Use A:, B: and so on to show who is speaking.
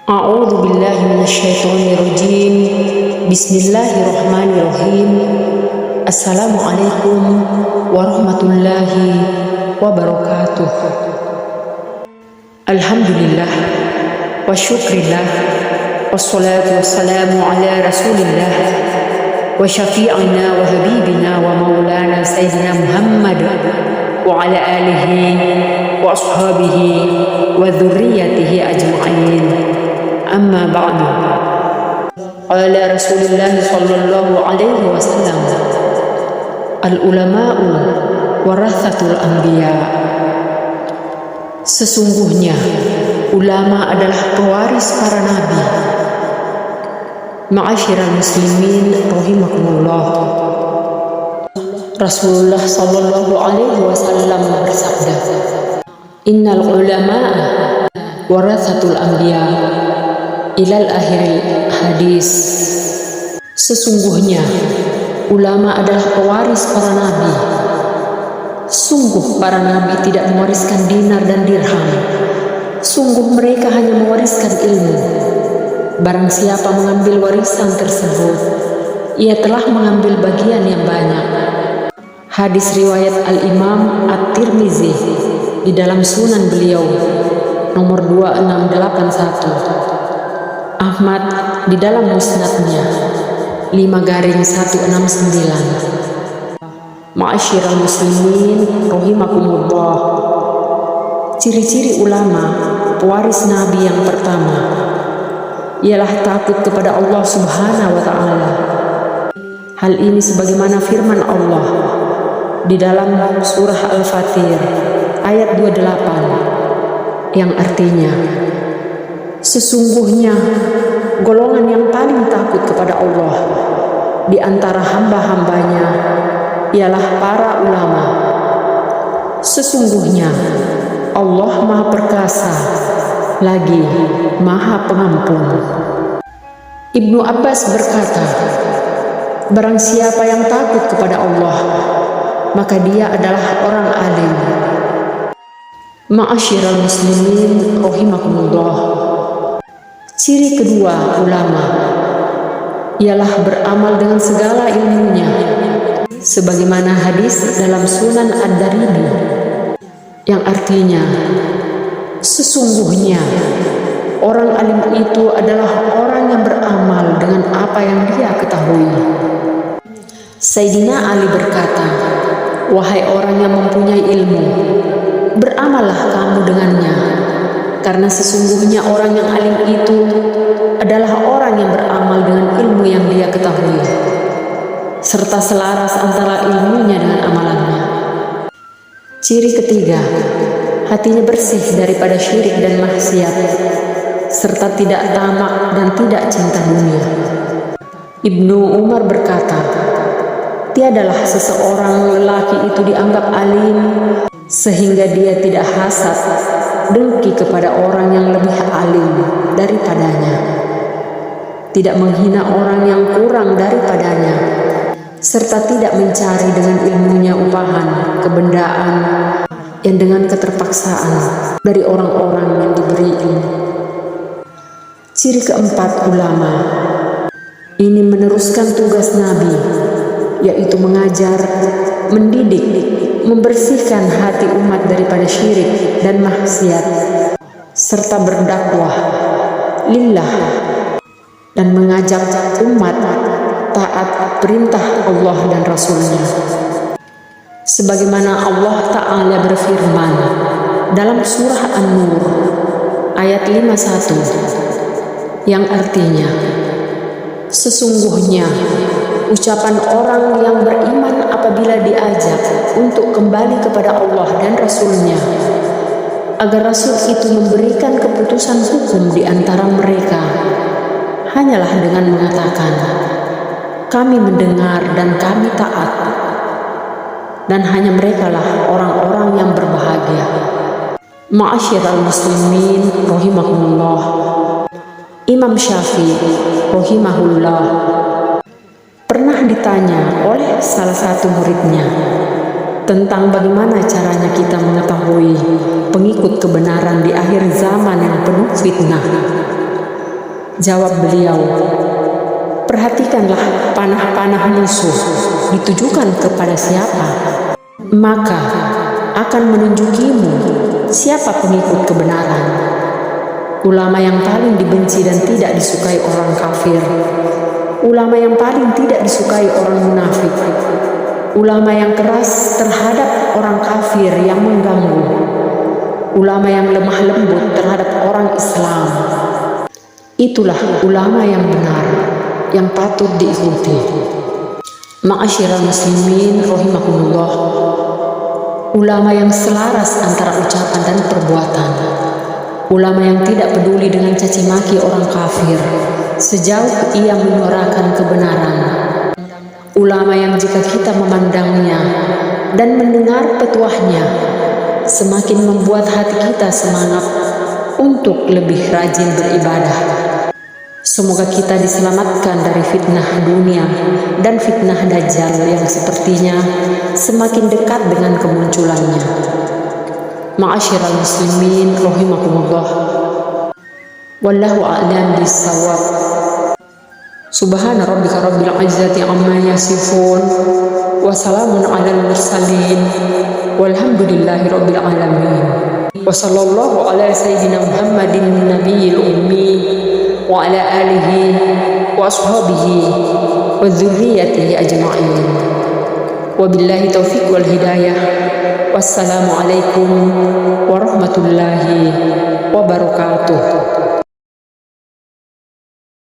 A: A'udzu billahi minasyaitonir rajim. Bismillahirrahmanirrahim. Assalamualaikum warahmatullahi wabarakatuh. Alhamdulillah wa syukrillah wassalatu wassalamu ala rasulillah wa syafi'ina wa habibina wa maulana sayyidina Muhammad wa ala alihi wa ashabihi wa dhurriyyatihi ajma'in. Amma ba'du. Qala Rasulullah sallallahu alaihi wasallam, al-ulama'u warathatul anbiya. Sesungguhnya ulama adalah pewaris para nabi. Ma'asyiral muslimin rahimakumullah. Rasulullah sallallahu alaihi wasallam bersabda, innal ulama'a warathatul anbiya ilal akhiril hadis. Sesungguhnya ulama adalah pewaris para nabi. Sungguh para nabi tidak mewariskan dinar dan dirham. Sungguh mereka hanya mewariskan ilmu. Barang siapa mengambil warisan tersebut, ia telah mengambil bagian yang banyak. Hadis riwayat Al-Imam At-Tirmizi di dalam sunan beliau nomor 2681. Ahmad di dalam musnadnya 5-169. Ma'asyiral muslimin rahimakumullah. Ciri-ciri ulama pewaris nabi yang pertama ialah takut kepada Allah Subhanahu wa taala. Hal ini sebagaimana firman Allah di dalam surah Al-Fatir ayat 28 yang artinya, sesungguhnya golongan yang paling takut kepada Allah di antara hamba-hambanya ialah para ulama. Sesungguhnya Allah Maha Perkasa lagi Maha Pengampun. Ibnu Abbas berkata, barang siapa yang takut kepada Allah, maka dia adalah orang alim. Ma'asyiral muslimin rahimakumullah. Ciri kedua ulama ialah beramal dengan segala ilmunya, sebagaimana hadis dalam Sunan Ad-Darimi yang artinya, sesungguhnya orang alim itu adalah orang yang beramal dengan apa yang dia ketahui. Sayyidina Ali berkata, wahai orang yang mempunyai ilmu, beramallah kamu dengannya, karena sesungguhnya orang yang alim itu adalah orang yang beramal dengan ilmu yang dia ketahui, serta selaras antara ilmunya dengan amalannya. Ciri ketiga, hatinya bersih daripada syirik dan maksiat, serta tidak tamak dan tidak cinta dunia. Ibnu Umar berkata, tiadalah seseorang lelaki itu dianggap alim sehingga dia tidak hasad, dengki kepada orang yang lebih alim daripadanya, tidak menghina orang yang kurang daripadanya, serta tidak mencari dengan ilmunya upahan, kebendaan yang dengan keterpaksaan dari orang-orang yang diberi ilmu. Ciri keempat ulama ini meneruskan tugas Nabi, yaitu mengajar, mendidik, membersihkan hati umat daripada syirik dan maksiat, serta berdakwah lillah dan mengajak umat taat perintah Allah dan Rasulnya. Sebagaimana Allah Ta'ala berfirman dalam surah An-Nur ayat 51 yang artinya, sesungguhnya ucapan orang yang beriman apabila diajak untuk kembali kepada Allah dan Rasul-Nya, agar Rasul itu memberikan keputusan hukum di antara mereka, hanyalah dengan mengatakan, kami mendengar dan kami taat, dan hanya merekalah orang-orang yang berbahagia. Ma'asyiral muslimin rahimakumullah. Imam Syafi'i rahimahullah pernah ditanya oleh salah satu muridnya tentang bagaimana caranya kita mengetahui pengikut kebenaran di akhir zaman yang penuh fitnah. Jawab beliau, perhatikanlah panah-panah musuh ditujukan kepada siapa, maka akan menunjukimu siapa pengikut kebenaran. Ulama yang paling dibenci dan tidak disukai orang kafir, ulama yang paling tidak disukai orang munafik, ulama yang keras terhadap orang kafir yang mengganggu, ulama yang lemah lembut terhadap orang Islam. Itulah ulama yang benar, yang patut diikuti. Ma'asyiral muslimin rahimakumullah, ulama yang selaras antara ucapan dan perbuatan, ulama yang tidak peduli dengan caci maki orang kafir sejauh ia menyuarakan kebenaran, ulama yang jika kita memandangnya dan mendengar petuahnya semakin membuat hati kita semangat untuk lebih rajin beribadah. Semoga kita diselamatkan dari fitnah dunia dan fitnah Dajjal yang sepertinya semakin dekat dengan kemunculannya. Ma'asyiral muslimin rahimakumullah, wallahu a'lam bissawab. Subhana rabbika rabbil izzati amma yasifun, wa salamun alal mursalin, walhamdulillahi rabbil alamin. Wa sallallahu ala sayyidina Muhammadin nabiyil ummi wa ala alihi wa ashabihi wa dzurriyyatihi ajma'in. Wabillahi taufiq wal hidayah. Wassalamualaikum warahmatullahi wabarakatuh.